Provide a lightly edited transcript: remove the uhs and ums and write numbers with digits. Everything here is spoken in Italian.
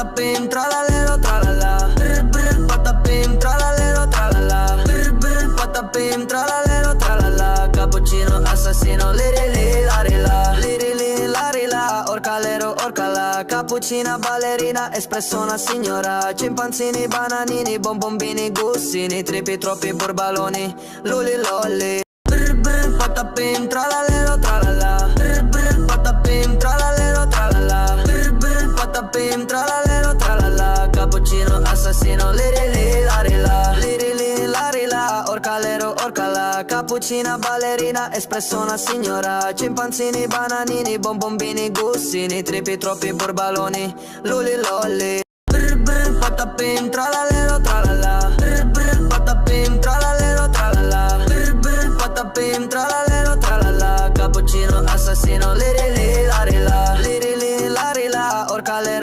patapim, tralalero, tralala. Patapim, tralalero, tralala. Patapim, tralalero, tralala. Cappuccino, assassino, lirili, larila. Lirili, larila, orcalero, orcala. Cappuccina, ballerina, espresso una signora. Cimpanzini, bananini, bonbombini, gussini. Tripi, troppi borbaloni, luli, lolli. Patapim, tralalero, tralala. Patapim, tralalero, tralala. Patapim, tralalero, tralala. Cappuccino, assassino, lirili, larila. Lirili, larila, orcalero, orcala. Cappuccina, ballerina, espresso una signora. Cimpanzini, bananini, bonbombini, gussini. Tripi, troppi borbaloni, luli, lolli. Patapim, tralalero, tralala. Patapim, tralalero, tralala. Patapim, tralalero, tralala. Cappuccino, assassino, lirili, larila. Lirili, larila, orcalero.